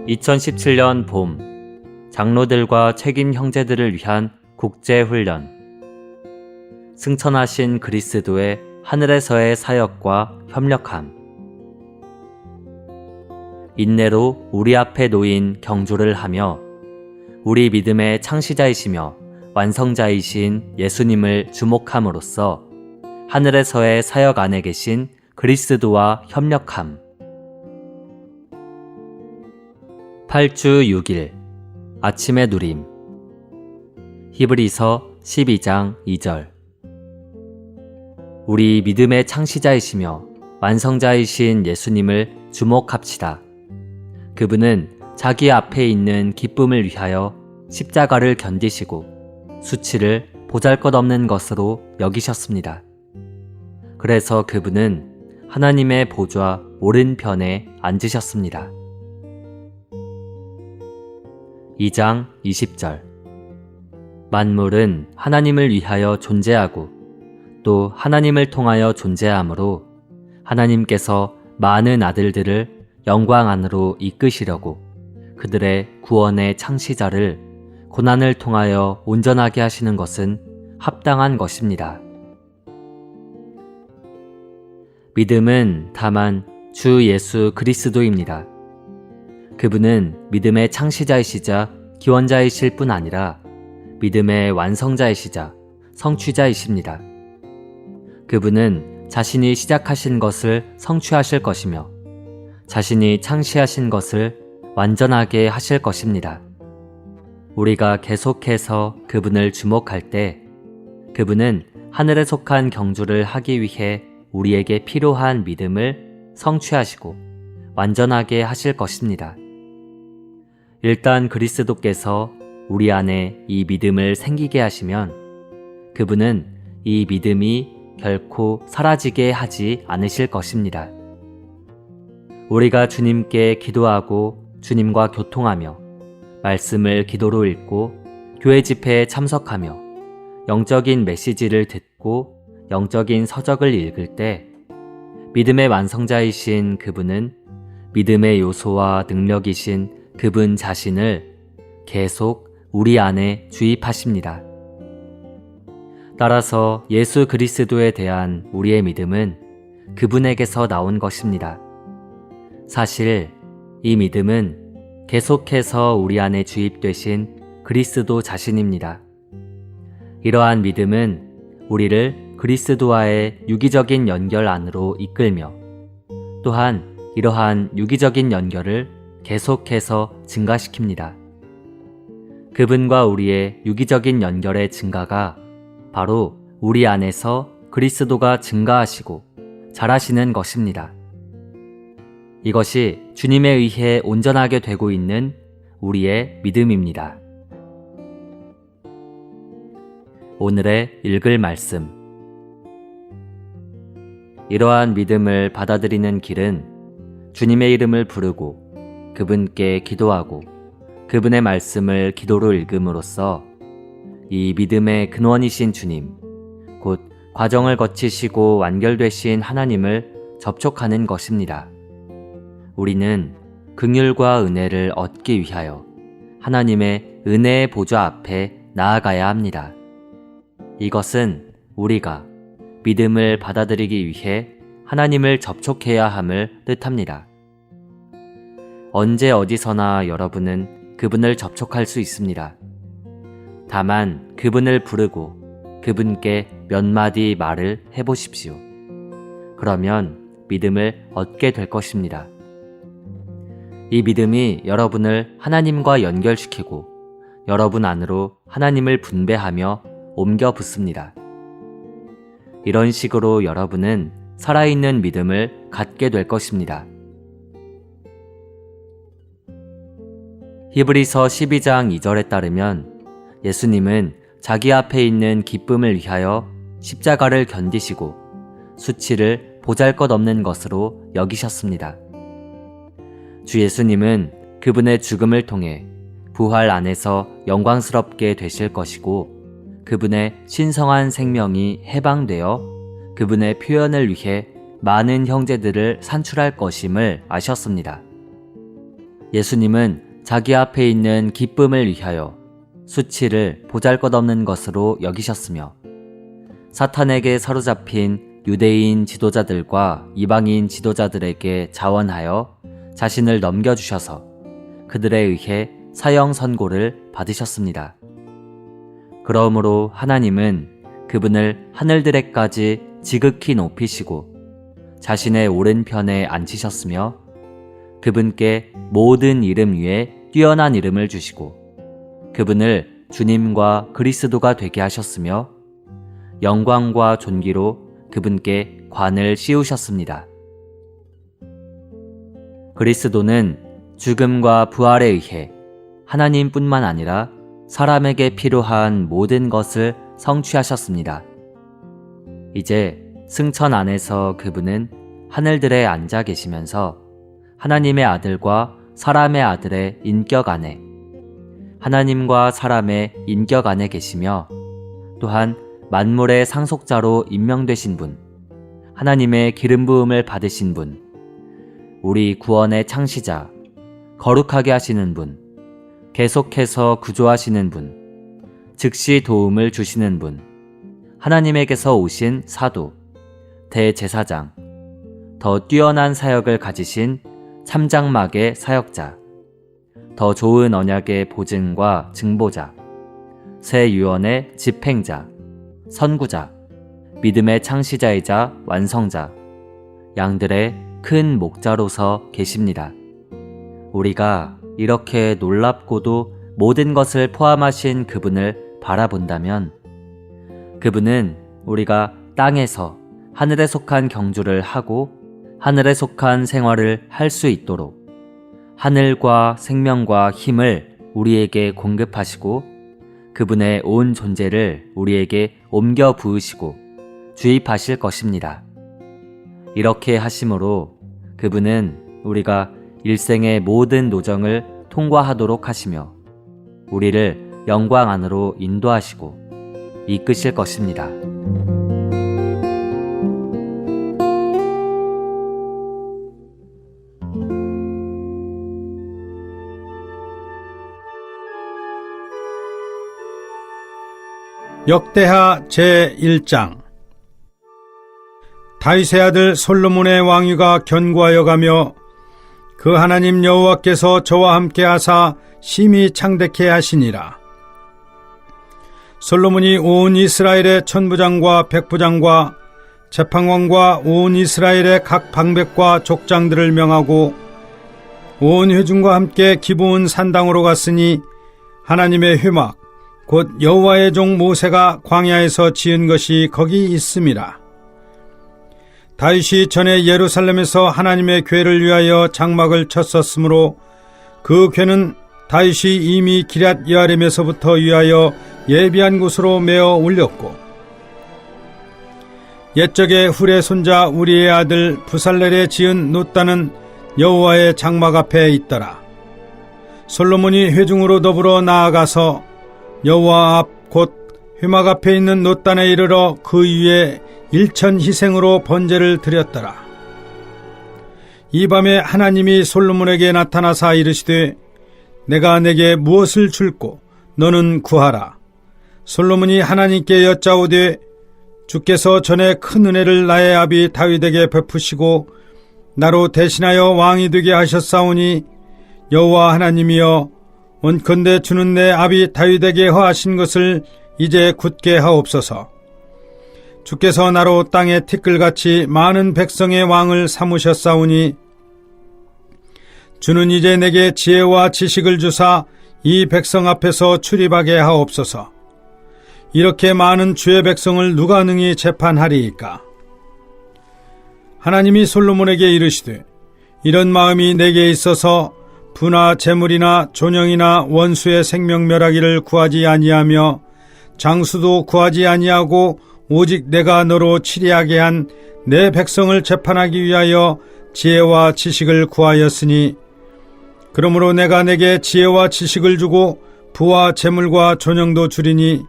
2017년 봄, 장로들과 책임 형제들을 위한 국제훈련. 승천하신 그리스도의 하늘에서의 사역과 협력함. 인내로 우리 앞에 놓인 경주를 하며 우리 믿음의 창시자이시며 완성자이신 예수님을 주목함으로써 하늘에서의 사역 안에 계신 그리스도와 협력함. 8주 6일 아침의 누림. 히브리서 12장 2절. 우리 믿음의 창시자이시며 완성자이신 예수님을 주목합시다. 그분은 자기 앞에 있는 기쁨을 위하여 십자가를 견디시고 수치를 보잘것없는 것으로 여기셨습니다. 그래서 그분은 하나님의 보좌 오른편에 앉으셨습니다. 2장 20절. 만물은 하나님을 위하여 존재하고 또 하나님을 통하여 존재하므로 하나님께서 많은 아들들을 영광 안으로 이끄시려고 그들의 구원의 창시자를 고난을 통하여 온전하게 하시는 것은 합당한 것입니다. 믿음은 다만 주 예수 그리스도입니다. 그분은 믿음의 창시자이시자 기원자이실 뿐 아니라 믿음의 완성자이시자 성취자이십니다. 그분은 자신이 시작하신 것을 성취하실 것이며 자신이 창시하신 것을 완전하게 하실 것입니다. 우리가 계속해서 그분을 주목할 때 그분은 하늘에 속한 경주를 하기 위해 우리에게 필요한 믿음을 성취하시고 완전하게 하실 것입니다. 일단 그리스도께서 우리 안에 이 믿음을 생기게 하시면 그분은 이 믿음이 결코 사라지게 하지 않으실 것입니다. 우리가 주님께 기도하고 주님과 교통하며 말씀을 기도로 읽고 교회 집회에 참석하며 영적인 메시지를 듣고 영적인 서적을 읽을 때 믿음의 완성자이신 그분은 믿음의 요소와 능력이신 그분 자신을 계속 우리 안에 주입하십니다. 따라서 예수 그리스도에 대한 우리의 믿음은 그분에게서 나온 것입니다. 사실 이 믿음은 계속해서 우리 안에 주입되신 그리스도 자신입니다. 이러한 믿음은 우리를 그리스도와의 유기적인 연결 안으로 이끌며 또한 이러한 유기적인 연결을 계속해서 증가시킵니다. 그분과 우리의 유기적인 연결의 증가가 바로 우리 안에서 그리스도가 증가하시고 자라시는 것입니다. 이것이 주님에 의해 온전하게 되고 있는 우리의 믿음입니다. 오늘의 읽을 말씀. 이러한 믿음을 받아들이는 길은 주님의 이름을 부르고 그분께 기도하고 그분의 말씀을 기도로 읽음으로써 이 믿음의 근원이신 주님, 곧 과정을 거치시고 완결되신 하나님을 접촉하는 것입니다. 우리는 긍휼과 은혜를 얻기 위하여 하나님의 은혜의 보좌 앞에 나아가야 합니다. 이것은 우리가 믿음을 받아들이기 위해 하나님을 접촉해야 함을 뜻합니다. 언제 어디서나 여러분은 그분을 접촉할 수 있습니다. 다만 그분을 부르고 그분께 몇 마디 말을 해보십시오. 그러면 믿음을 얻게 될 것입니다. 이 믿음이 여러분을 하나님과 연결시키고 여러분 안으로 하나님을 분배하며 옮겨 붙습니다. 이런 식으로 여러분은 살아있는 믿음을 갖게 될 것입니다. 히브리서 12장 2절에 따르면 예수님은 자기 앞에 있는 기쁨을 위하여 십자가를 견디시고 수치를 보잘것없는 것으로 여기셨습니다. 주 예수님은 그분의 죽음을 통해 부활 안에서 영광스럽게 되실 것이고 그분의 신성한 생명이 해방되어 그분의 표현을 위해 많은 형제들을 산출할 것임을 아셨습니다. 예수님은 자기 앞에 있는 기쁨을 위하여 수치를 보잘것없는 것으로 여기셨으며 사탄에게 사로잡힌 유대인 지도자들과 이방인 지도자들에게 자원하여 자신을 넘겨주셔서 그들에 의해 사형 선고를 받으셨습니다. 그러므로 하나님은 그분을 하늘들에까지 지극히 높이시고 자신의 오른편에 앉히셨으며 그분께 모든 이름 위에 뛰어난 이름을 주시고 그분을 주님과 그리스도가 되게 하셨으며 영광과 존귀로 그분께 관을 씌우셨습니다. 그리스도는 죽음과 부활에 의해 하나님뿐만 아니라 사람에게 필요한 모든 것을 성취하셨습니다. 이제 승천 안에서 그분은 하늘들에 앉아 계시면서 하나님의 아들과 사람의 아들의 인격 안에, 하나님과 사람의 인격 안에 계시며 또한 만물의 상속자로 임명되신 분, 하나님의 기름 부음을 받으신 분, 우리 구원의 창시자, 거룩하게 하시는 분, 계속해서 구조하시는 분, 즉시 도움을 주시는 분, 하나님에게서 오신 사도, 대제사장, 더 뛰어난 사역을 가지신 참장막의 사역자, 더 좋은 언약의 보증과 증보자, 새 유언의 집행자, 선구자, 믿음의 창시자이자 완성자, 양들의 큰 목자로서 계십니다. 우리가 이렇게 놀랍고도 모든 것을 포함하신 그분을 바라본다면 그분은 우리가 땅에서 하늘에 속한 경주를 하고 하늘에 속한 생활을 할 수 있도록 하늘과 생명과 힘을 우리에게 공급하시고 그분의 온 존재를 우리에게 옮겨 부으시고 주입하실 것입니다. 이렇게 하심으로 그분은 우리가 일생의 모든 노정을 통과하도록 하시며 우리를 영광 안으로 인도하시고 이끄실 것입니다. 역대하 제1장. 다윗의 아들 솔로몬의 왕위가 견고하여 가며 그 하나님 여호와께서 저와 함께 하사 심히 창대케 하시니라. 솔로몬이 온 이스라엘의 천부장과 백부장과 재판관과 온 이스라엘의 각 방백과 족장들을 명하고 온 회중과 함께 기브온 산당으로 갔으니 하나님의 회막 곧 여호와의 종 모세가 광야에서 지은 것이 거기 있음이라. 다윗이 전에 예루살렘에서 하나님의 궤를 위하여 장막을 쳤었으므로 그 궤는 다윗이 이미 기럇 여아림에서부터 위하여 예비한 곳으로 메어 올렸고 옛적에 훌의 손자 우리의 아들 부살렐에 지은 놋단은 여호와의 장막 앞에 있더라. 솔로몬이 회중으로 더불어 나아가서 여호와 앞 곧 회막 앞에 있는 놋단에 이르러 그 위에 일천 희생으로 번제를 드렸더라. 이 밤에 하나님이 솔로몬에게 나타나사 이르시되 내가 내게 무엇을 줄꼬 너는 구하라. 솔로몬이 하나님께 여짜오되 주께서 전에 큰 은혜를 나의 아비 다윗에게 베푸시고 나로 대신하여 왕이 되게 하셨사오니 여호와 하나님이여 원컨대 주는 내 아비 다윗에게 허하신 것을 이제 굳게 하옵소서. 주께서 나로 땅에 티끌같이 많은 백성의 왕을 삼으셨사오니 주는 이제 내게 지혜와 지식을 주사 이 백성 앞에서 출입하게 하옵소서. 이렇게 많은 주의 백성을 누가 능히 재판하리이까? 하나님이 솔로몬에게 이르시되 이런 마음이 내게 있어서 부나 재물이나 존영이나 원수의 생명 멸하기를 구하지 아니하며 장수도 구하지 아니하고 오직 내가 너로 치리하게 한 내 백성을 재판하기 위하여 지혜와 지식을 구하였으니 그러므로 내가 내게 지혜와 지식을 주고 부와 재물과 존영도 주리니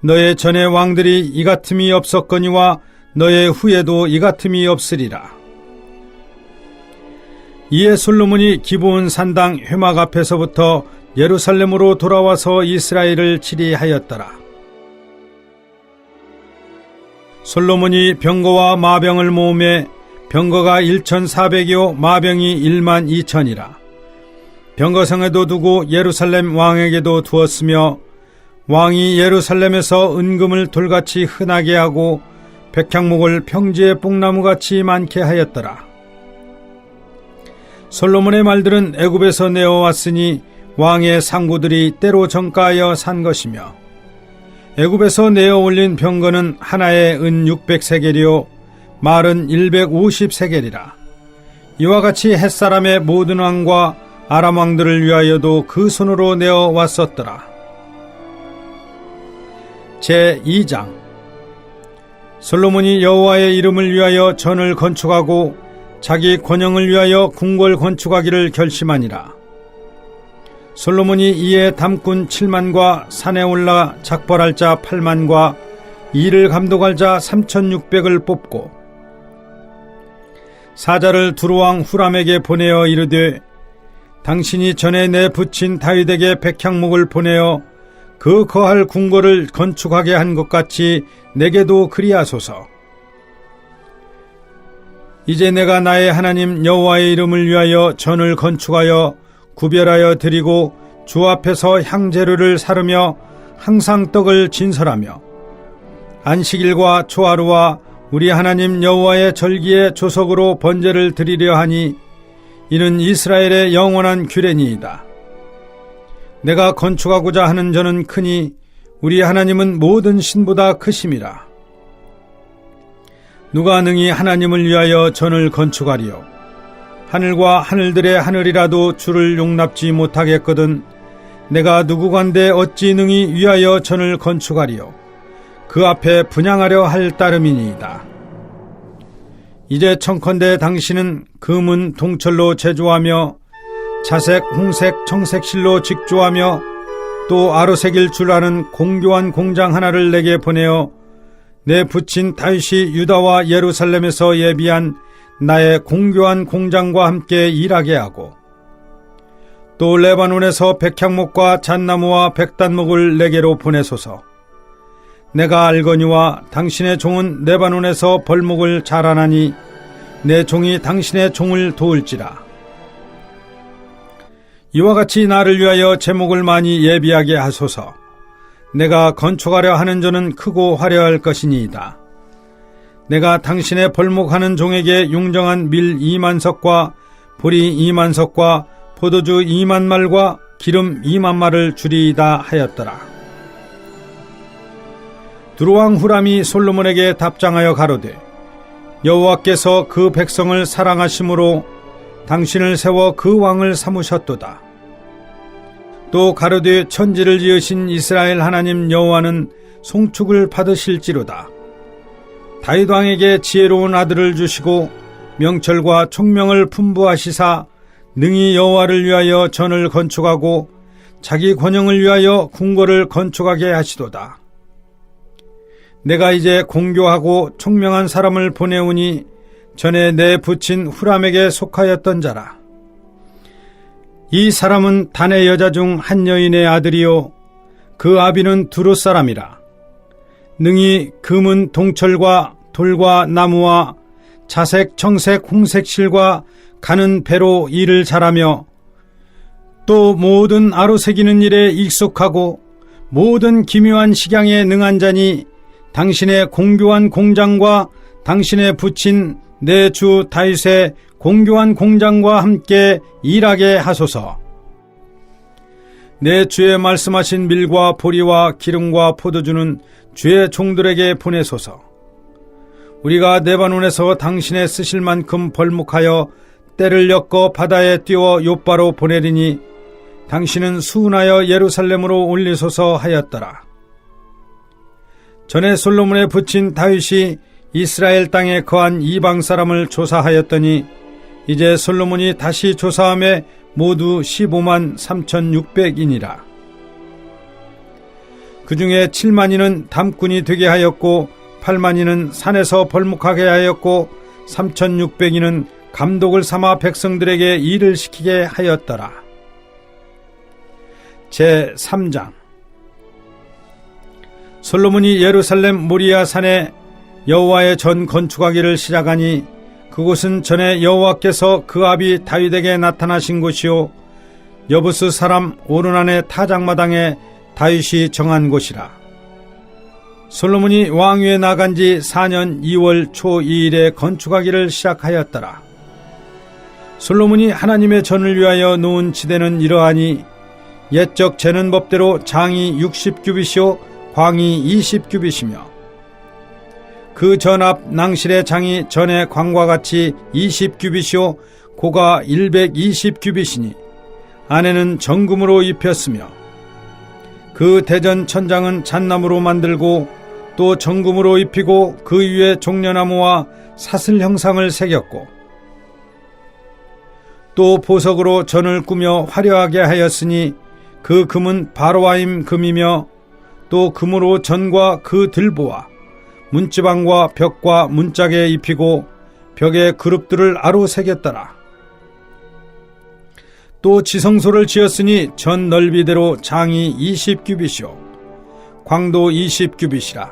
너의 전의 왕들이 이 같음이 없었거니와 너의 후에도 이 같음이 없으리라. 이에 솔로몬이 기브온 산당 회막 앞에서부터 예루살렘으로 돌아와서 이스라엘을 치리하였더라. 솔로몬이 병거와 마병을 모으매 병거가 1,400이요 마병이 12,000이라. 병거성에도 두고 예루살렘 왕에게도 두었으며 왕이 예루살렘에서 은금을 돌같이 흔하게 하고 백향목을 평지의 뽕나무같이 많게 하였더라. 솔로몬의 말들은 애굽에서 내어왔으니 왕의 상구들이 때로 정가하여 산 것이며 애굽에서 내어 올린 병거는 하나에 은 600세겔이요 말은 150세겔이라. 이와 같이 햇사람의 모든 왕과 아람 왕들을 위하여도 그 손으로 내어 왔었더라. 제2장. 솔로몬이 여호와의 이름을 위하여 전을 건축하고 자기 권영을 위하여 궁궐 건축하기를 결심하니라. 솔로몬이 이에 담꾼 7만과 산에 올라 작벌할 자 8만과 일을 감독할 자 3,600을 뽑고 사자를 두루왕 후람에게 보내어 이르되 당신이 전에 내 부친 다윗에게 백향목을 보내어 그 거할 궁궐을 건축하게 한 것 같이 내게도 그리하소서. 이제 내가 나의 하나님 여호와의 이름을 위하여 전을 건축하여 구별하여 드리고 주 앞에서 향재료를 사르며 항상 떡을 진설하며 안식일과 초하루와 우리 하나님 여호와의 절기에 조석으로 번제를 드리려 하니 이는 이스라엘의 영원한 규례니이다. 내가 건축하고자 하는 전은 크니 우리 하나님은 모든 신보다 크심이라. 누가 능히 하나님을 위하여 전을 건축하리요? 하늘과 하늘들의 하늘이라도 주를 용납지 못하겠거든 내가 누구간데 어찌 능히 위하여 전을 건축하리요? 그 앞에 분향하려 할 따름이니이다. 이제 청컨대 당신은 금은 동철로 제조하며 자색, 홍색, 청색실로 직조하며 또 아로색일 줄 아는 공교한 공장 하나를 내게 보내어 내 부친 다윗이 유다와 예루살렘에서 예비한 나의 공교한 공장과 함께 일하게 하고 또 레바논에서 백향목과 잣나무와 백단목을 내게로 보내소서. 내가 알거니와 당신의 종은 레바논에서 벌목을 자라나니 내 종이 당신의 종을 도울지라. 이와 같이 나를 위하여 제목을 많이 예비하게 하소서. 내가 건축하려 하는 전은 크고 화려할 것이니이다. 내가 당신의 벌목하는 종에게 용정한 밀 2만석과 보리 2만석과 포도주 2만말과 기름 2만말을 주리이다 하였더라. 두루왕 후람이 솔로몬에게 답장하여 가로되 여호와께서 그 백성을 사랑하심으로 당신을 세워 그 왕을 삼으셨도다. 또 가로되 천지를 지으신 이스라엘 하나님 여호와는 송축을 받으실지로다. 다윗 왕에게 지혜로운 아들을 주시고 명철과 총명을 풍부하시사 능히 여호와를 위하여 전을 건축하고 자기 권영을 위하여 궁궐을 건축하게 하시도다. 내가 이제 공교하고 총명한 사람을 보내오니 전에 내 부친 후람에게 속하였던 자라. 이 사람은 단의 여자 중 한 여인의 아들이요 그 아비는 두루 사람이라. 능히 금은 동철과 돌과 나무와 자색, 청색, 홍색 실과 가는 배로 일을 잘하며 또 모든 아로새기는 일에 익숙하고 모든 기묘한 식양에 능한 자니 당신의 공교한 공장과 당신의 부친 내 주 다윗의 공교한 공장과 함께 일하게 하소서. 내 주의 말씀하신 밀과 보리와 기름과 포도주는 주의 종들에게 보내소서. 우리가 레바논에서 당신의 쓰실 만큼 벌목하여 때를 엮어 바다에 띄워 욥바로 보내리니 당신은 수운하여 예루살렘으로 올리소서 하였더라. 전에 솔로몬의 부친 다윗이 이스라엘 땅에 거한 이방 사람을 조사하였더니 이제 솔로몬이 다시 조사함에 모두 15만 3,600인이라. 그 중에 7만인은 담꾼이 되게 하였고 8만인은 산에서 벌목하게 하였고 3,600인은 감독을 삼아 백성들에게 일을 시키게 하였더라. 제3장. 솔로몬이 예루살렘 모리아 산에 여호와의 전 건축하기를 시작하니 그곳은 전에 여호와께서 그 아비 다윗에게 나타나신 곳이요 여부스 사람 오르난의 타작마당에 다윗이 정한 곳이라. 솔로몬이 왕위에 나간 지 4년 2월 초 2일에 건축하기를 시작하였더라. 솔로몬이 하나님의 전을 위하여 놓은 지대는 이러하니 옛적 재는 법대로 장이 60규빗이요 광이 20규빗이며 그 전 앞 낭실의 장이 전의 광과 같이 20규빗이요 고가 120규빗이니 안에는 정금으로 입혔으며 그 대전 천장은 잣나무로 만들고 또 정금으로 입히고 그 위에 종려나무와 사슬 형상을 새겼고 또 보석으로 전을 꾸며 화려하게 하였으니 그 금은 바로아임 금이며 또 금으로 전과 그 들보와 문지방과 벽과 문짝에 입히고 벽에 그룹들을 아로 새겼더라. 또 지성소를 지었으니 전 넓이대로 장이 20규빗이요 광도 20규빗이라.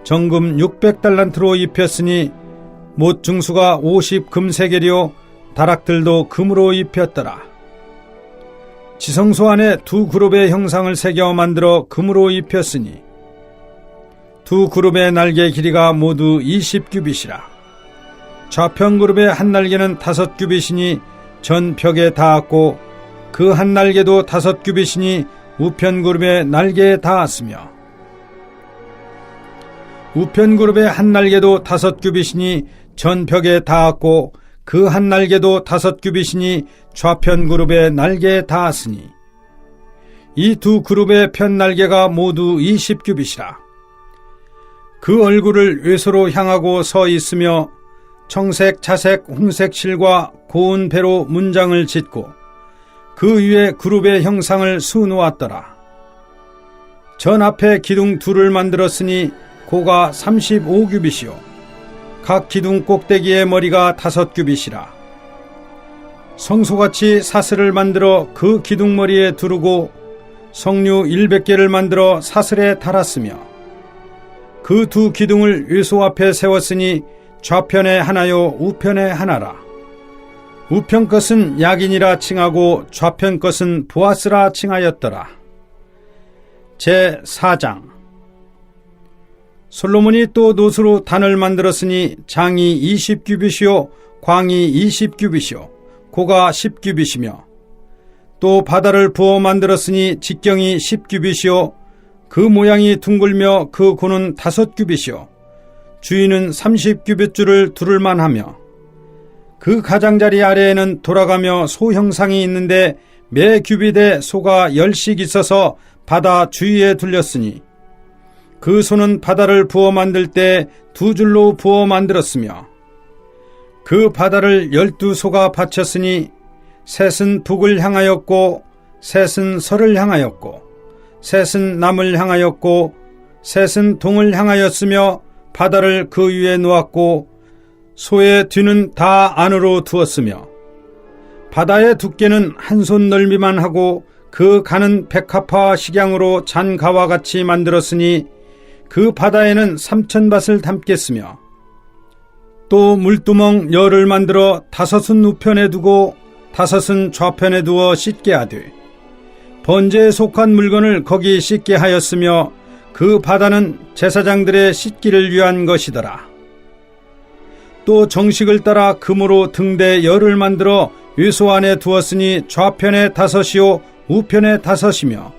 정금 600달란트로 입혔으니 못 중수가 50금세겔이요 다락들도 금으로 입혔더라. 지성소 안에 두 그룹의 형상을 새겨 만들어 금으로 입혔으니 두 그룹의 날개 길이가 모두 20규빗이라. 좌편 그룹의 한 날개는 5규빗이니 전 벽에 닿았고 그 한 날개도 5규빗이니 우편 그룹의 날개에 닿았으며 우편 그룹의 한 날개도 5규빗이니 전 벽에 닿았고 그 한 날개도 5규빗이니 좌편 그룹의 날개에 닿았으니 이 두 그룹의 편 날개가 모두 20규빗이라. 그 얼굴을 외소로 향하고 서 있으며 청색, 자색, 홍색 실과 고운 배로 문장을 짓고 그 위에 그룹의 형상을 수놓았더라. 전 앞에 기둥 둘을 만들었으니 고가 35규빗이요 각 기둥 꼭대기의 머리가 5규빗이라. 성소같이 사슬을 만들어 그 기둥머리에 두르고 석류 100개를 만들어 사슬에 달았으며 그 두 기둥을 외소 앞에 세웠으니 좌편에 하나요 우편에 하나라. 우편 것은 야긴이라 칭하고 좌편 것은 보아스라 칭하였더라. 제4장. 솔로몬이 또 노수로 단을 만들었으니 장이 20규빗이요 광이 20규빗이요 고가 10규빗이며 또 바다를 부어 만들었으니 직경이 10규빗이요 그 모양이 둥글며 그 고는 5규빗이요 주위는 30규빗줄을 두를만 하며 그 가장자리 아래에는 돌아가며 소 형상이 있는데 매 규빗에 소가 10씩 있어서 바다 주위에 둘렸으니 그 소는 바다를 부어 만들 때 2줄로 부어 만들었으며 그 바다를 12소가 바쳤으니 셋은 북을 향하였고 셋은 서를 향하였고 셋은 남을 향하였고 셋은 동을 향하였으며 바다를 그 위에 놓았고 소의 뒤는 다 안으로 두었으며 바다의 두께는 한 손 넓이만 하고 그 가는 백합화 식양으로 잔 가와 같이 만들었으니 그 바다에는 3000밭을 담겠으며 또 물두멍 열을 만들어 5은 우편에 두고 5은 좌편에 두어 씻게 하되 번제에 속한 물건을 거기 씻게 하였으며 그 바다는 제사장들의 씻기를 위한 것이더라. 또 정식을 따라 금으로 등대 열을 만들어 외소 안에 두었으니 좌편에 5이요 우편에 5이며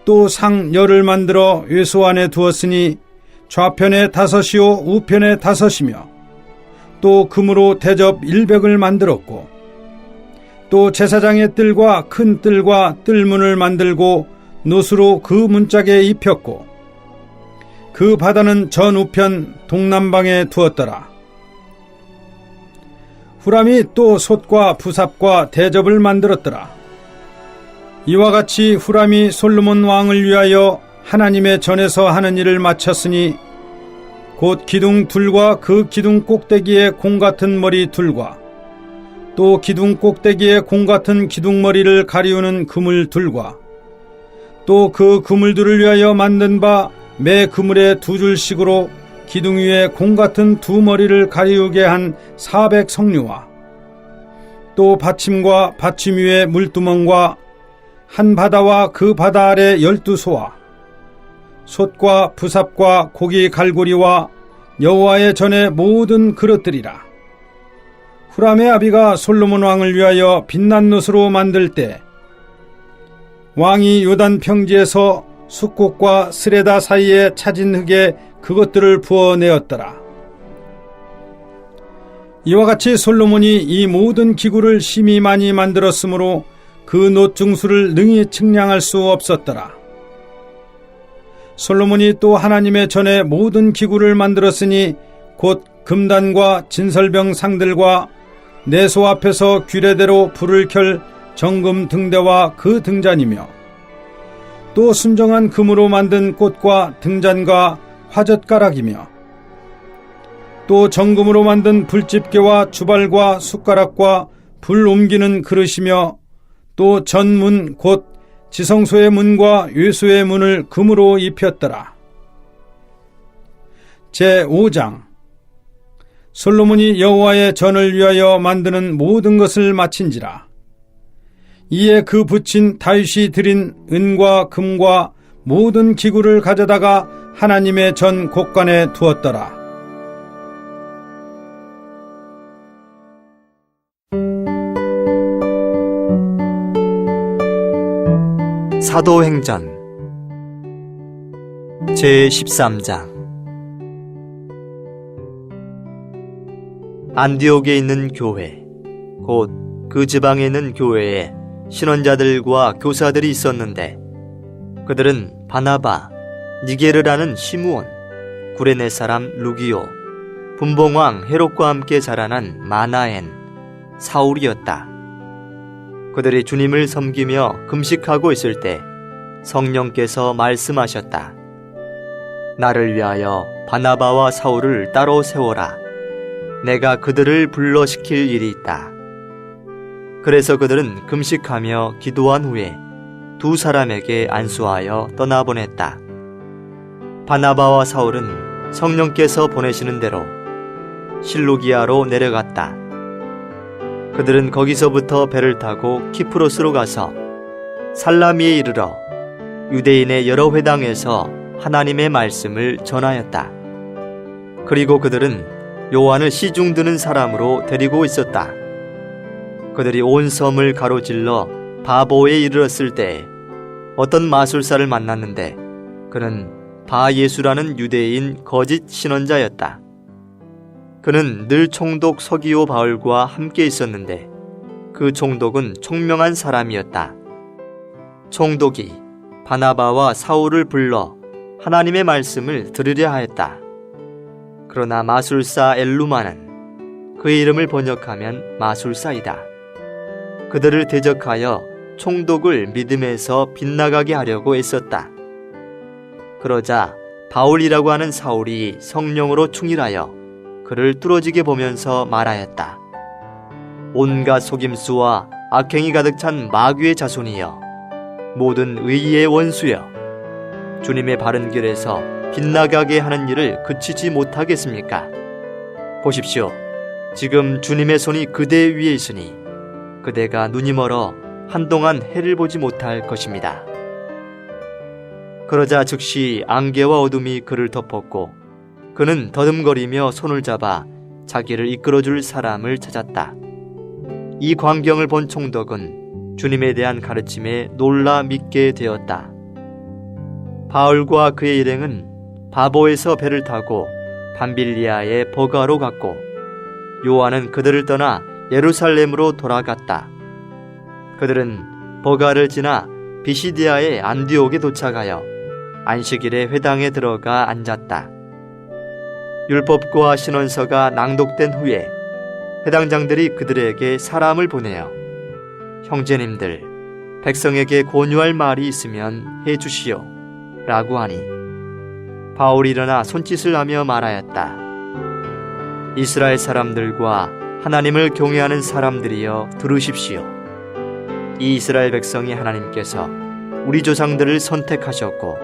또 상 열을 만들어 외소 안에 두었으니 좌편에 5이요 우편에 5이며 또 금으로 대접 100을 만들었고 또 제사장의 뜰과 큰 뜰과 뜰문을 만들고 노수로 그 문짝에 입혔고 그 바다는 전 우편 동남방에 두었더라. 후람이 또 솥과 부삽과 대접을 만들었더라. 이와 같이 후람이 솔로몬 왕을 위하여 하나님의 전에서 하는 일을 마쳤으니 곧 기둥 둘과 그 기둥 꼭대기에 공 같은 머리 둘과 또 기둥 꼭대기에 공 같은 기둥머리를 가리우는 그물 둘과 또 그 그물들을 위하여 만든 바 매 그물에 2줄씩으로 기둥 위에 공 같은 2머리를 가리우게 한 400성류와 또 받침과 받침 위에 물두멍과 한 바다와 그 바다 아래 12소와 솥과 부삽과 고기 갈고리와 여호와의 전의 모든 그릇들이라. 후람의 아비가 솔로몬 왕을 위하여 빛난 놋으로 만들 때 왕이 요단 평지에서 숫곡과 스레다 사이에 차진 흙에 그것들을 부어내었더라. 이와 같이 솔로몬이 이 모든 기구를 심히 많이 만들었으므로 그 놋 중수를 능히 측량할 수 없었더라. 솔로몬이 또 하나님의 전에 모든 기구를 만들었으니 곧 금단과 진설병 상들과 내소 앞에서 규례대로 불을 켤 정금 등대와 그 등잔이며 또 순정한 금으로 만든 꽃과 등잔과 화젓가락이며 또 정금으로 만든 불집게와 주발과 숟가락과 불 옮기는 그릇이며 또 전문 곧 지성소의 문과 외소의 문을 금으로 입혔더라. 제5장 솔로몬이 여호와의 전을 위하여 만드는 모든 것을 마친지라. 이에 그 붙인 다윗이 드린 은과 금과 모든 기구를 가져다가 하나님의 전 곳간에 두었더라. 사도행전 제13장 안디옥에 있는 교회 곧 그 지방에 있는 교회에 신원자들과 교사들이 있었는데 그들은 바나바, 니게르라는 시므온, 구레네 사람 루기오, 분봉왕 헤롯과 함께 자라난 마나엔, 사울이었다. 그들이 주님을 섬기며 금식하고 있을 때 성령께서 말씀하셨다. 나를 위하여 바나바와 사울을 따로 세워라. 내가 그들을 불러시킬 일이 있다. 그래서 그들은 금식하며 기도한 후에 2 사람에게 안수하여 떠나보냈다. 바나바와 사울은 성령께서 보내시는 대로 실루기아로 내려갔다. 그들은 거기서부터 배를 타고 키프로스로 가서 살라미에 이르러 유대인의 여러 회당에서 하나님의 말씀을 전하였다. 그리고 그들은 요한을 시중 드는 사람으로 데리고 있었다. 그들이 온 섬을 가로질러 바보에 이르렀을 때 어떤 마술사를 만났는데 그는 바예수라는 유대인 거짓 신원자였다. 그는 늘 총독 서기오 바울과 함께 있었는데 그 총독은 총명한 사람이었다. 총독이 바나바와 사울을 불러 하나님의 말씀을 들으려 하였다. 그러나 마술사 엘루마는 그의 이름을 번역하면 마술사이다. 그들을 대적하여 총독을 믿음에서 빗나가게 하려고 애썼다. 그러자 바울이라고 하는 사울이 성령으로 충일하여 그를 뚫어지게 보면서 말하였다. 온갖 속임수와 악행이 가득 찬 마귀의 자손이여, 모든 의의 원수여, 주님의 바른 길에서 빗나가게 하는 일을 그치지 못하겠습니까? 보십시오. 지금 주님의 손이 그대 위에 있으니 그대가 눈이 멀어 한동안 해를 보지 못할 것입니다. 그러자 즉시 안개와 어둠이 그를 덮었고 그는 더듬거리며 손을 잡아 자기를 이끌어줄 사람을 찾았다. 이 광경을 본 총독은 주님에 대한 가르침에 놀라 믿게 되었다. 바울과 그의 일행은 바보에서 배를 타고 밤빌리아의 버가로 갔고 요한은 그들을 떠나 예루살렘으로 돌아갔다. 그들은 버가를 지나 비시디아의 안디옥에 도착하여 안식일에 회당에 들어가 앉았다. 율법과 신원서가 낭독된 후에 회당장들이 그들에게 사람을 보내어 형제님들, 백성에게 권유할 말이 있으면 해주시오 라고 하니 바울이 일어나 손짓을 하며 말하였다. 이스라엘 사람들과 하나님을 경외하는 사람들이여 들으십시오. 이 이스라엘 백성이 하나님께서 우리 조상들을 선택하셨고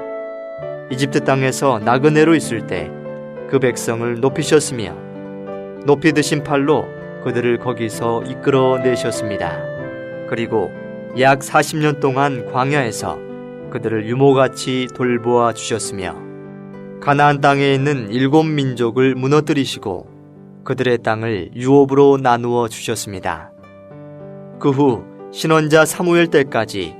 이집트 땅에서 나그네로 있을 때 그 백성을 높이셨으며 높이 드신 팔로 그들을 거기서 이끌어내셨습니다. 그리고 약 40년 동안 광야에서 그들을 유모같이 돌보아 주셨으며 가나안 땅에 있는 7 민족을 무너뜨리시고 그들의 땅을 유업으로 나누어 주셨습니다. 그 후 신원자 사무엘 때까지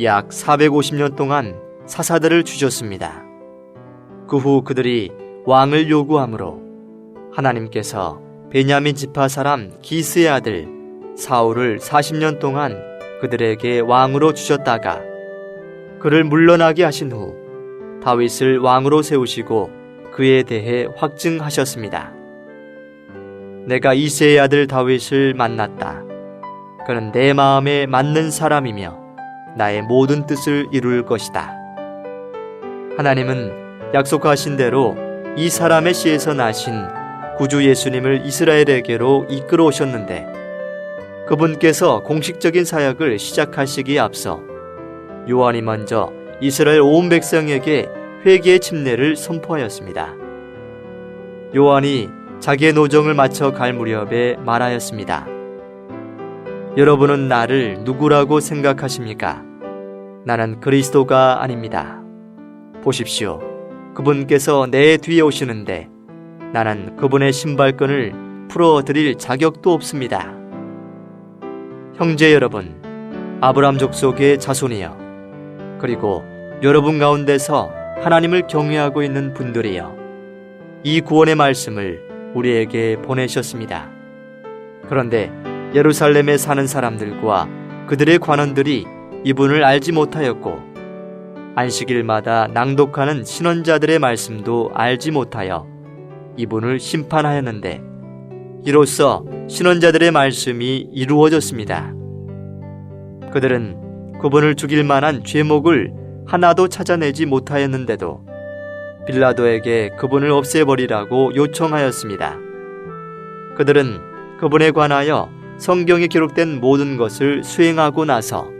약 450년 동안 사사들을 주셨습니다. 그 후 그들이 왕을 요구하므로 하나님께서 베냐민 지파 사람 기스의 아들 사울을 40년 동안 그들에게 왕으로 주셨다가 그를 물러나게 하신 후 다윗을 왕으로 세우시고 그에 대해 확증하셨습니다. 내가 이새의 아들 다윗을 만났다. 그는 내 마음에 맞는 사람이며 나의 모든 뜻을 이룰 것이다. 하나님은 약속하신 대로 이 사람의 씨에서 나신 구주 예수님을 이스라엘에게로 이끌어 오셨는데 그분께서 공식적인 사역을 시작하시기에 앞서 요한이 먼저 이스라엘 온 백성에게 회개의 침례를 선포하였습니다. 요한이 자기의 노정을 마쳐 갈 무렵에 말하였습니다. 여러분은 나를 누구라고 생각하십니까? 나는 그리스도가 아닙니다. 보십시오. 그분께서 내 뒤에 오시는데 나는 그분의 신발끈을 풀어드릴 자격도 없습니다. 형제 여러분, 아브라함 족속의 자손이여, 그리고 여러분 가운데서 하나님을 경외하고 있는 분들이여, 이 구원의 말씀을 우리에게 보내셨습니다. 그런데 예루살렘에 사는 사람들과 그들의 관원들이 이분을 알지 못하였고 안식일마다 낭독하는 신원자들의 말씀도 알지 못하여 이분을 심판하였는데 이로써 신원자들의 말씀이 이루어졌습니다. 그들은 그분을 죽일 만한 죄목을 하나도 찾아내지 못하였는데도 빌라도에게 그분을 없애버리라고 요청하였습니다. 그들은 그분에 관하여 성경에 기록된 모든 것을 수행하고 나서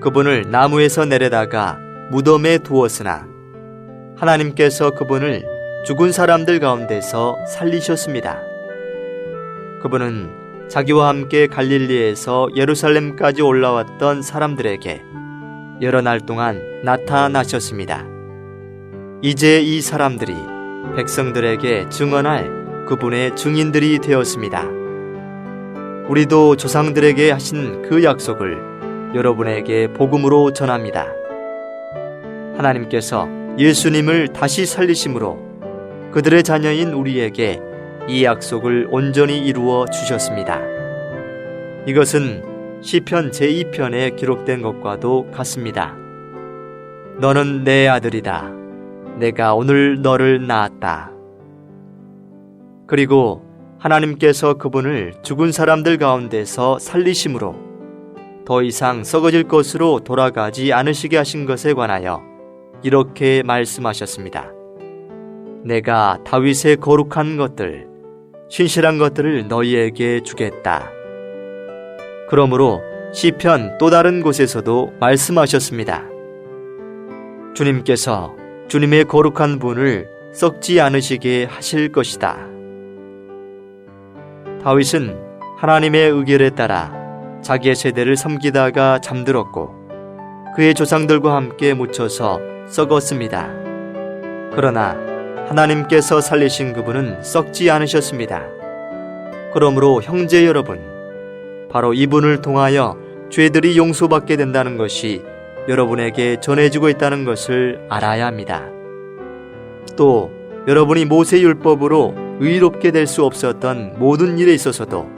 그분을 나무에서 내려다가 무덤에 두었으나 하나님께서 그분을 죽은 사람들 가운데서 살리셨습니다. 그분은 자기와 함께 갈릴리에서 예루살렘까지 올라왔던 사람들에게 여러 날 동안 나타나셨습니다. 이제 이 사람들이 백성들에게 증언할 그분의 증인들이 되었습니다. 우리도 조상들에게 하신 그 약속을 여러분에게 복음으로 전합니다. 하나님께서 예수님을 다시 살리심으로 그들의 자녀인 우리에게 이 약속을 온전히 이루어 주셨습니다. 이것은 시편 제2편에 기록된 것과도 같습니다. 너는 내 아들이다. 내가 오늘 너를 낳았다. 그리고 하나님께서 그분을 죽은 사람들 가운데서 살리심으로 더 이상 썩어질 것으로 돌아가지 않으시게 하신 것에 관하여 이렇게 말씀하셨습니다. 내가 다윗의 거룩한 것들, 신실한 것들을 너희에게 주겠다. 그러므로 시편 또 다른 곳에서도 말씀하셨습니다. 주님께서 주님의 거룩한 분을 썩지 않으시게 하실 것이다. 다윗은 하나님의 의결에 따라 자기의 세대를 섬기다가 잠들었고 그의 조상들과 함께 묻혀서 썩었습니다. 그러나 하나님께서 살리신 그분은 썩지 않으셨습니다. 그러므로 형제 여러분, 바로 이분을 통하여 죄들이 용서받게 된다는 것이 여러분에게 전해지고 있다는 것을 알아야 합니다. 또 여러분이 모세율법으로 의롭게 될 수 없었던 모든 일에 있어서도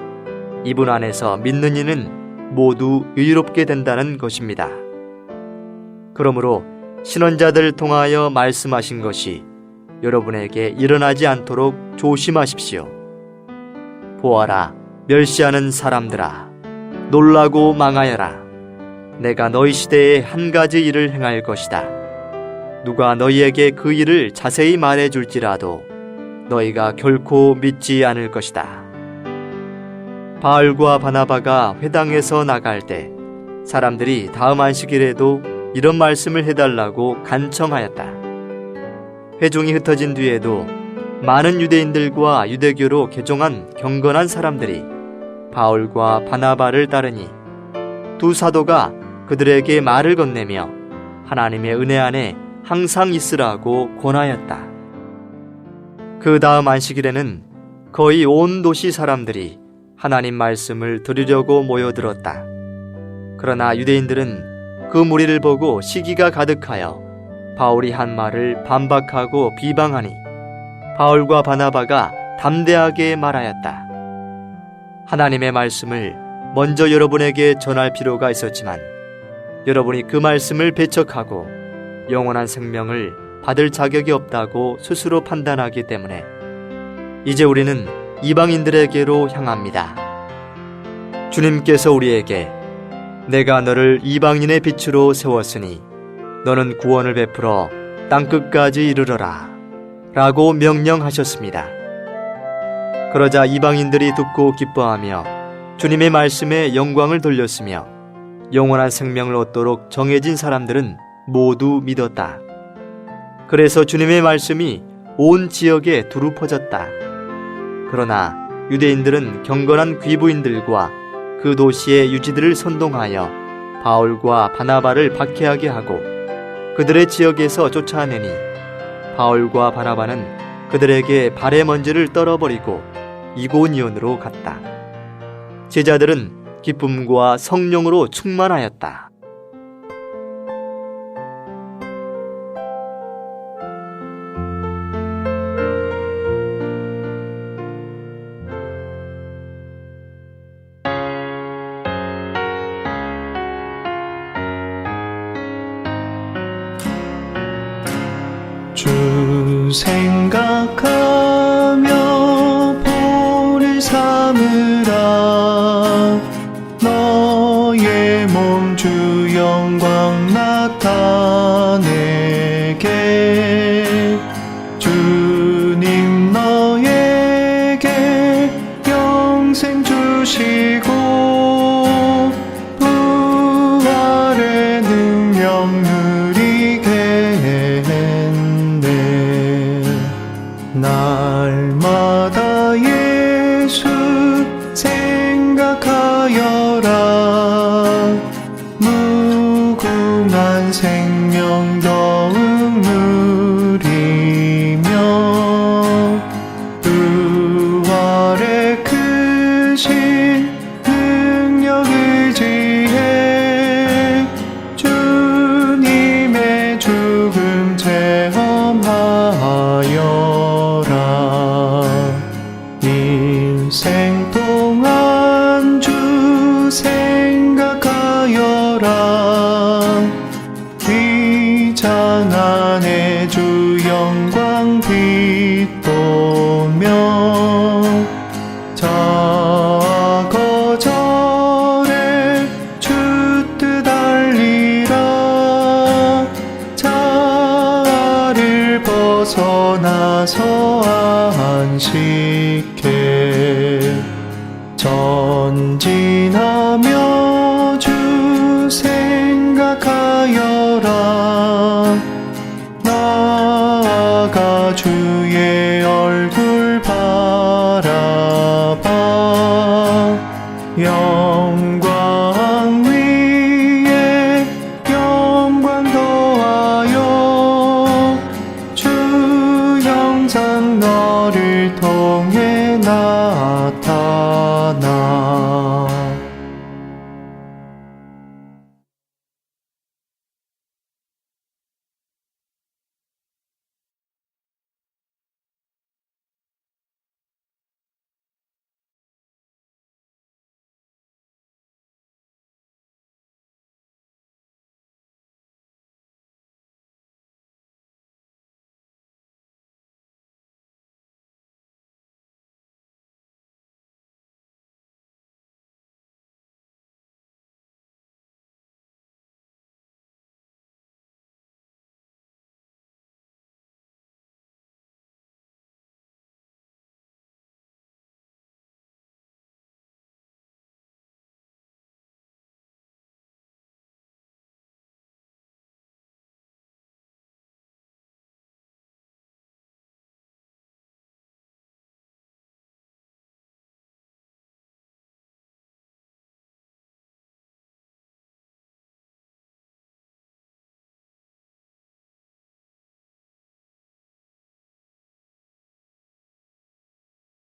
이분 안에서 믿는 이는 모두 의롭게 된다는 것입니다. 그러므로 신원자들을 통하여 말씀하신 것이 여러분에게 일어나지 않도록 조심하십시오. 보아라, 멸시하는 사람들아, 놀라고 망하여라. 내가 너희 시대에 한 가지 일을 행할 것이다. 누가 너희에게 그 일을 자세히 말해줄지라도 너희가 결코 믿지 않을 것이다. 바울과 바나바가 회당에서 나갈 때 사람들이 다음 안식일에도 이런 말씀을 해달라고 간청하였다. 회중이 흩어진 뒤에도 많은 유대인들과 유대교로 개종한 경건한 사람들이 바울과 바나바를 따르니 두 사도가 그들에게 말을 건네며 하나님의 은혜 안에 항상 있으라고 권하였다. 그 다음 안식일에는 거의 온 도시 사람들이 하나님 말씀을 들으려고 모여들었다. 그러나 유대인들은 그 무리를 보고 시기가 가득하여 바울이 한 말을 반박하고 비방하니 바울과 바나바가 담대하게 말하였다. 하나님의 말씀을 먼저 여러분에게 전할 필요가 있었지만 여러분이 그 말씀을 배척하고 영원한 생명을 받을 자격이 없다고 스스로 판단하기 때문에 이제 우리는 이방인들에게로 향합니다. 주님께서 우리에게 내가 너를 이방인의 빛으로 세웠으니 너는 구원을 베풀어 땅끝까지 이르러라 라고 명령하셨습니다. 그러자 이방인들이 듣고 기뻐하며 주님의 말씀에 영광을 돌렸으며 영원한 생명을 얻도록 정해진 사람들은 모두 믿었다. 그래서 주님의 말씀이 온 지역에 두루 퍼졌다. 그러나 유대인들은 경건한 귀부인들과 그 도시의 유지들을 선동하여 바울과 바나바를 박해하게 하고 그들의 지역에서 쫓아내니 바울과 바나바는 그들에게 발의 먼지를 떨어버리고 이고니온으로 갔다. 제자들은 기쁨과 성령으로 충만하였다. 주 생각하며 보리 삼으라. 너의 몸 주 영광 나타내게. 주님 너에게 영생 주시고 부활의 능력 누리게 했네. 날마다 예수 생각하여라. 무궁한 생명 더욱 누리며 부활의 크신 능력 의지해 주님의 죽음 체험하여라. 일생 동안 주 생각하여라. 위장한 주 영광 빛보며 저거절에 주 뜻 알리라. 자아를 벗어나서 안식해. 전진하며 주 생각하여라. 나아가 주의 얼굴 바라봐.